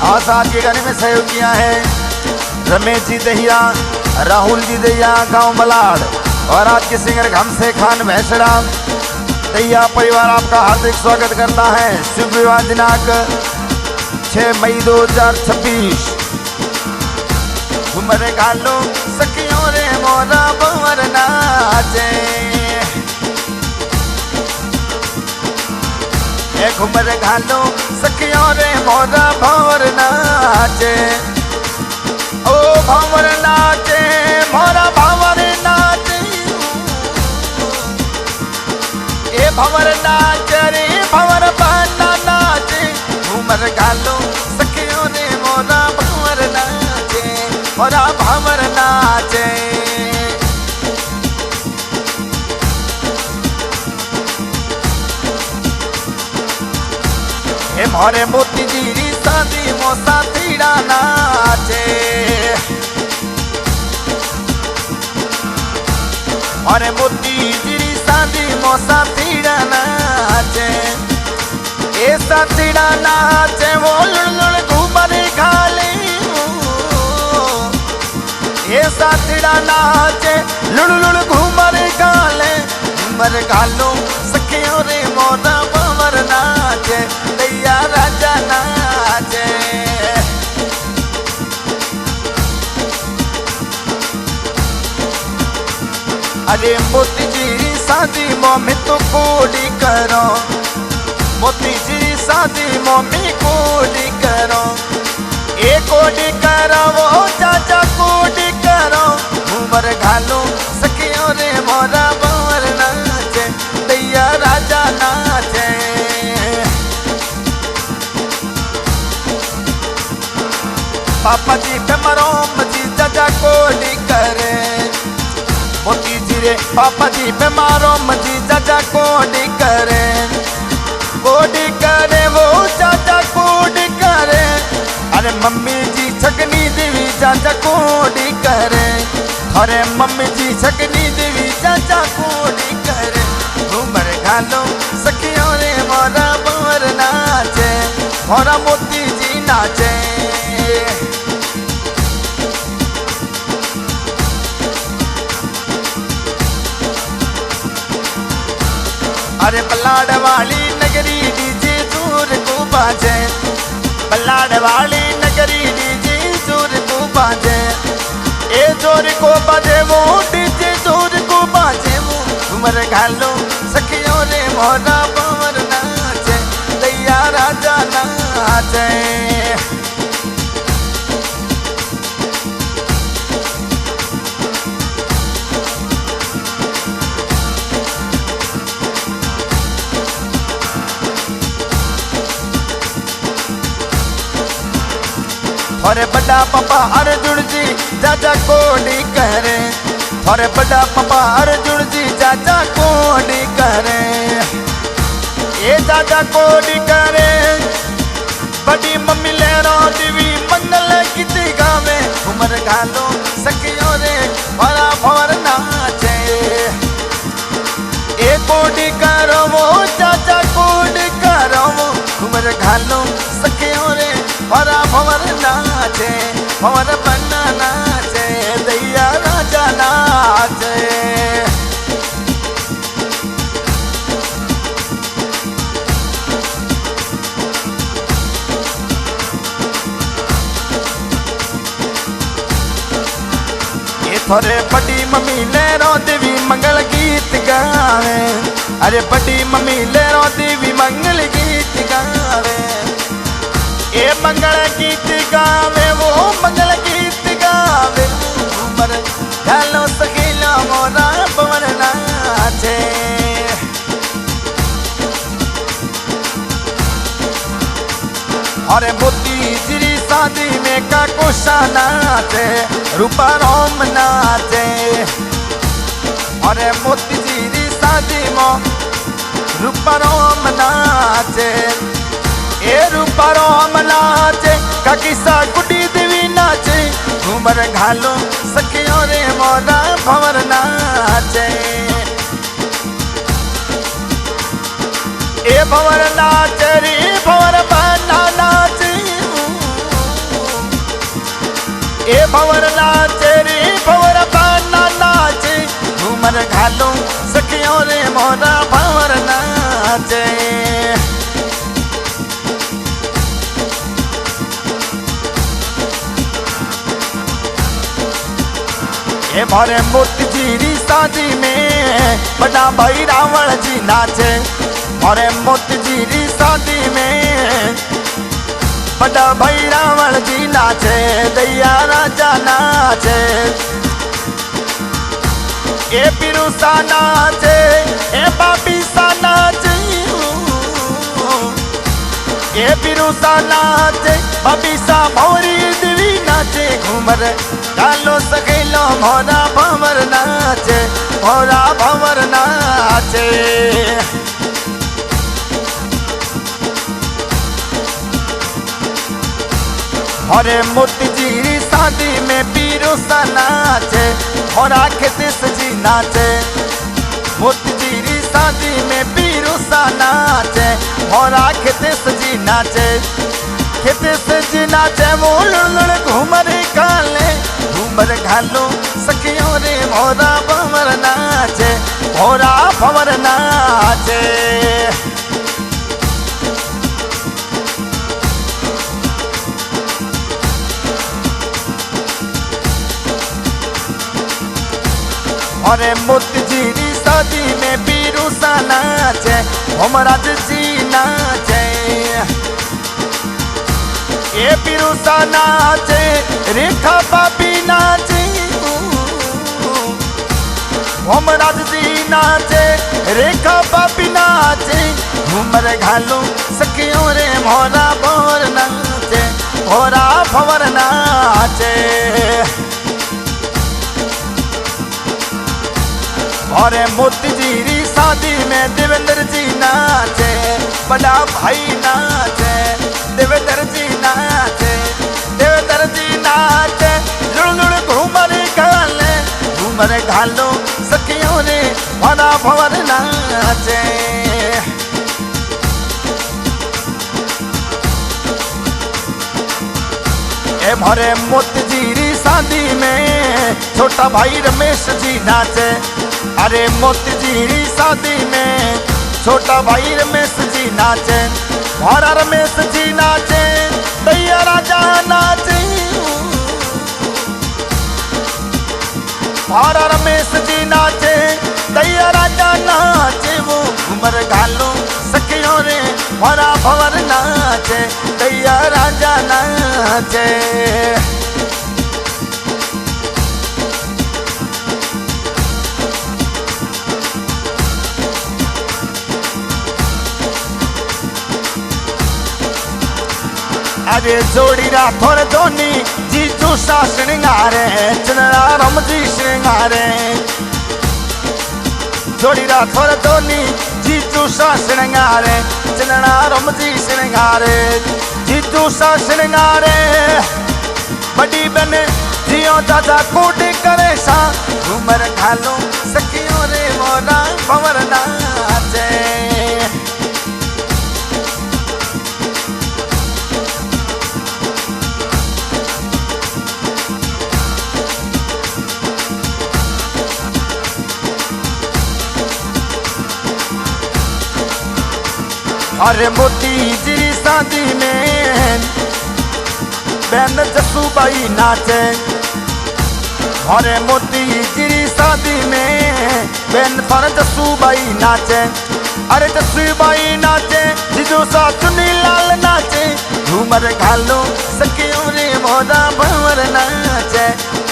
आज आज के गाने में सहयोग किया है रमेश जी दहिया, राहुल जी दहिया गांव बलाड़, और आज के सिंगर घमसे खान भैंसड़ा। दहिया परिवार आपका हार्दिक स्वागत करता है। शुभ विवाह दिनांक 6 मई 2026। घुमर घालो सखियों रे मोरा भंवर नाचे, घुमर घालो सखियों रे मोरा भंवर नाचे। ओ भंवर नाचे मोरा भंवर नाचे, ए भंवर नाचे रे भंवर बना नाचे। घुमर घालो सखियों रे मोरा भंवर नाचे, मोरा भंवर नाचे। ए मोरे मोती जी शादी मोसा तीड़ा नाचे, मोरे मोती जी शादी मोसा तीड़ा नाचे। ए सातीड़ा नाचे वो लुड़ लुड़ घूमर घाले, ए सातीड़ा नाचे लुड़ लुड़ घूमर घाले। घूमर घालो सखियों रे मोरा भंवर नाचे, दैया राजा नाचे। अरे मोती जी शादी मम्मी तो कोडी करो, मोती जी शादी मम्मी कोडी करो। ए कोडी करो वो चाचा कोडी करो। घूमर घालो सखियों रे मोरा भंवर नाचे, दैया राजा नाचे। पापा जी पे मरो मजी चाचा कोडी करे, मोती जी रे पापा जी पे मारो मजी चाचा कोडी करे। कोडी करे वो चाचा कोडी करे। अरे मम्मी जी छकनी देवी चाचा कोडी करे, अरे मम्मी जी छकनी देवी चाचा कोडी करे। घूमर घालो सखियों रे मोरा भंवर नाचे, मोरा मोती जी नाचे। अरे बलाड़ वाली नगरी डीजे जोर को बाजे, बलाड़ वाली नगरी डीजे जोर को बाजे। ए जोर को बाजे वो डीजे जोर को बाजे वो। घूमर घालो सखियों रे मोरा भंवर नाचे, दैया राजा नाचे। अरे बड़ा पापा अर्जुन जी चाचा कोडी करे, अरे बड़ा पापा अर्जुन जी चाचा कोडी करे। ये चाचा कोडी करे, बड़ी मम्मी लहरों देवी मंगल गीत गावे। घूमर घालो सखियों रे मोरा भंवर नाचे। ए कोडी करो वो चाचा कोडी करो वो। घूमर घालो सखियों रे मोरा भंवर नाचे, भंवर बना नाचे, दैया राजा नाचे। ये थोड़े बड़ी मम्मी लहरों देवी मंगल गीत गावे, अरे बड़ी मम्मी लहरों देवी मंगल गीत गावे। ए मंगल गीत गावे वो मंगल गीत गावे। घूमर घालो सखियों मोरा भंवर नाचे। अरे मोती जी शादी में का कोशा नाचे, रूपा रोम नाचे। अरे मोती जी शादी में रूपा रोम नाचे। ए रूपा रोम नाचे, काकीसा गुड्डी देवी नाचे। घूमर घालो सखियों रे मोरा भंवर नाचे। ए भंवर नाच रे भंवर बना नाच। घालू सखियों रे मोरा भंवर नाचे। ये मारे मोती जी री शादी में बड़ा भाई रावण जी नाचे। मारे मोती जी री शादी में बड़ा भाई रावण जी नाचे। दैया राजा नाचे ए पिरुसा नाचे ए बाबी सा नाचे। ए पिरुसा नाचे बाबी सा भौरी दिवी नाचे। घूमर गालो सकेलो मोरा भंवर नाचे। मोरा भंवर नाचे। अरे मोती जी री शादी में पिरुसा नाचे और खेतिस जी नाचे। मोती जी री शादी में पिरुसा नाचे और खेतिस जी नाचे। खेतिस जी नाचे वो लुड़ घूमर काले घूमर घालो सखियों रे मोरा भंवर नाचे। मोरा भंवर नाचे। अरे मोती जी री शादी में पिरुसा नाचे होमराज जी नाचे। ये पिरुसा नाचे रेखा बाबी नाचे। होमराज जी नाचे रेखा बाबी नाचे। घूमर घालू सखियों रे मोरा भंवर नाचे। मोरा भंवर नाचे। और मोती जी री शादी में देवेंद्र जी नाचे। बड़ा भाई नाचे देवेंद्र जी नाचे। देवेंद्र जी नाचे लुड़ लुड़ घूमर घाले घूमर घालो सखियों रे मोरा भंवर नाचे। ए मारे मोती जी री शादी में छोटा भाई रमेश जी नाचे। अरे मोती जी री शादी में छोटा भाई रमेश जी नाचे। मारा रमेश जी नाचे दैया राजा नाचे। मारा रमेश जी नाचे दैया राजा नाचे। वो घूमर घालो सखियों रे मोरा भंवर नाचे। दैया राजा नाचे। अरे जोड़ी राठौर धोनी जीजू सा श्रृंगारे चंद्रा राम जी श्रृंगारे। जोड़ी राठौर धोनी जीजू सा श्रृंगारे चंद्रा राम जी श्रृंगारे। जीजू सा श्रृंगारे बड़ी बन जियो दादा कोड करे सा। घूमर घालो सखियों रे मोरा भंवर नाचे। अरे मोती जी री शादी में बहन जसूबाई नाचे। अरे मोती जी री शादी में बहन थर जसूबाई नाचे। अरे जसूबाई नाचे जीजू सा चुनी लाल नाचे। घूमर घालो सखियों रे मोरा भंवर नाचे।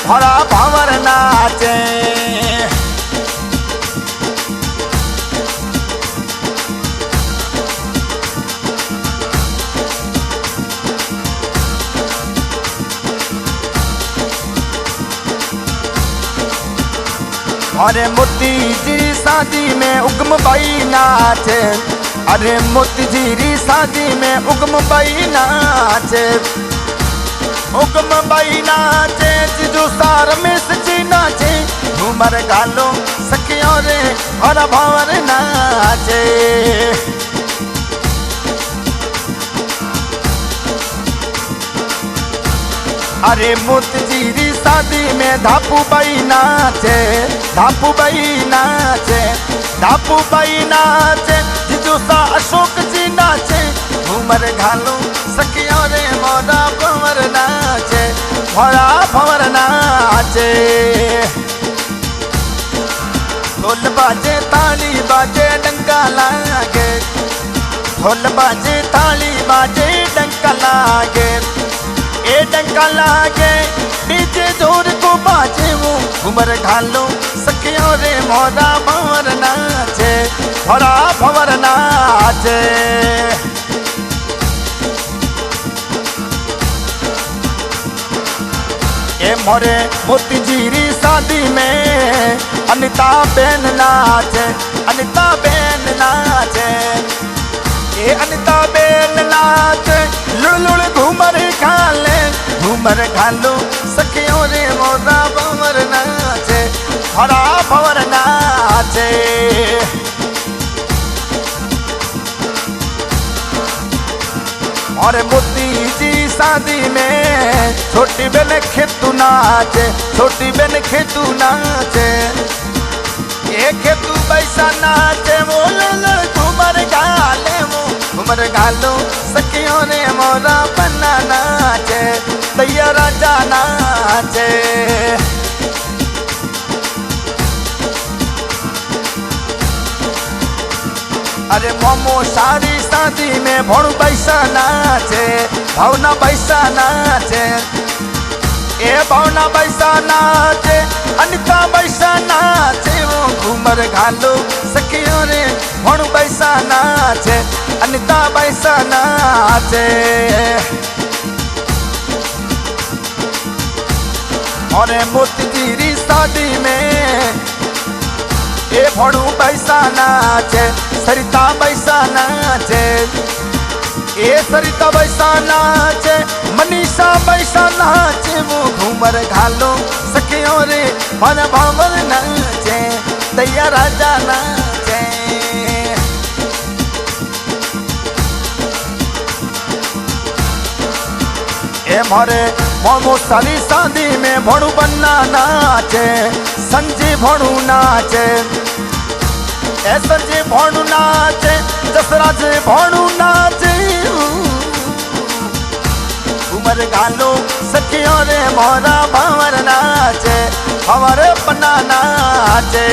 मोरा भंवर नाचे। अरे मोती जी री शादी में उगम बाई नाचे। अरे मोती जी री शादी में उगम बाई नाचे। उगम बाई नाचे जीजू सा रमेश जी नाचे। घूमर घालो सखियों रे मोरा भंवर नाचे। अरे मोतीजीरी शादी में धापूबाई नाचे, धापूबाई नाचे, धापूबाई नाचे, जीजू सा अशोक जी नाचे, घूमर घालो सखियों रे मोरा भंवर नाचे, मोरा भंवर नाचे। ढोल बाजे ताली बाजे डंका लागे, ढोल बाजे ताली बाजे डंका लागे, ए डंका लागे डीजे जोर को बाजे वो घूमर घालो सखियों रे मोरा भंवर नाचे, मोरा भंवर नाचे। ए मोरे मोतीजीरी शादी में अनिता बेन नाचे, अनिता बेन नाचे, ए अनिता बेन नाचे, लुड़ लुड़ घूमर घाले, घूमर घालो सखियों रे मोरा भंवर नाचे, मोरा भंवर नाचे। और मोतीजी शादी में छोटी बहन खेतू नाचे, छोटी बहन खेतू नाचे, ये खेतू पैसा नाचे, वो घूमर गाले, वो घूमर गालो सखियों ने मोरा बन्ना नाचे, दैया राजा नाचे। अरे मोमो सारी शादी में भोणु पैसा नाचे, भावना पैसा नाचे, ए भावना पैसा नाचे, अनिता पैसा नाचे, वो घूमर घालो सखियों रे भोणु पैसा नाचे, अनिता पैसा नाचे। और मोतीजीरी शादी में ए भोणु पैसा नाचे, सरिता पैसा नाचे, ए सरिता पैसा नाचे, मनीषा पैसा नाचे, वो घूमर घालो सखियों रे मन भंवर नाचे, दैया राजा नाचे। ए मोरे मोमो सारी शादी में भोणु बन्ना नाचे, संजय भोणु नाचे, ए संजय भोणु नाचे, जसराज भोणु नाचे, घूमर घालो सखियों रे मोरा भंवर नाचे, भंवर बन्ना नाचे।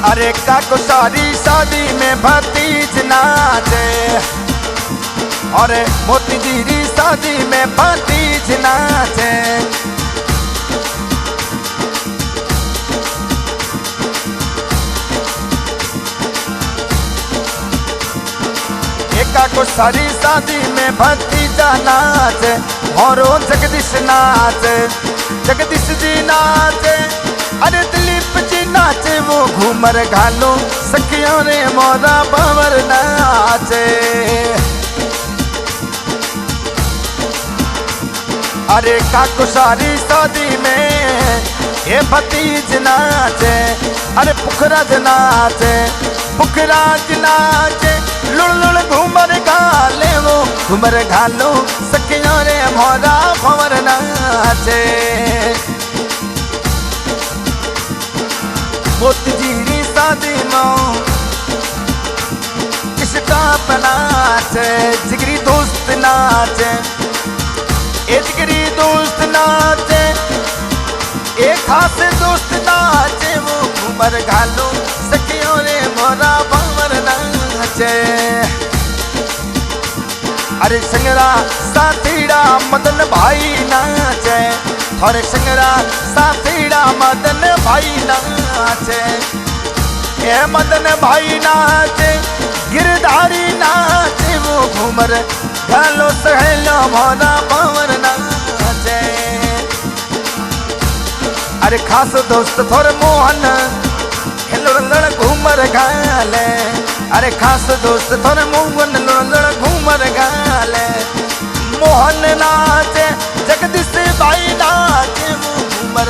अरे काको सारी शादी में भतीज नाचे, और मोतीजीरी शादी में भतीज नाचे, काको सारी शादी में भतीजा नाचे, और जगदीश नाचे, जगदीश जी नाचे, अरे दिलीप जी नाचे, वो घूमर घालो सखियों रे मोरा भंवर नाचे। अरे काको सारी शादी में ये भतीज नाचे, अरे पुखराज नाचे, पुखराज नाचे, लुड़ लुड़ घूमर घाले, वो घूमर घालो सखियों रे मोरा भंवर नाचे। मोतीजीरी शादी में स्टाप नाचे, जिगरी दोस्त नाचे, ए जिगरी दोस्त नाचे, एक खास दोस्त नाचे, वो घूमर घालो सखियों रे मोरा भंवर नाचे। अरे संगरा साथीड़ा मदन भाई नाचे, और संगरा साथीड़ा मदन भाई नाचे, ए मदन भाई नाचे, गिरधारी नाचे, वो घूमर घालो सहेलो मोरा भंवर नाचे। अरे खास दोस्त थोर मोहन लड़ घूमर घाले, अरे खास दोस्त थोर मोहन लड़ घूमर घाले, मोहन नाचे, जगदीश भाई नाचे, वो घूमर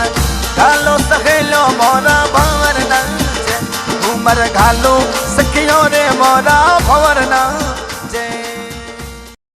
घालो सहेलो मोरा भंवर नाचे, मर घालू सखियों रे मोरा भवर ना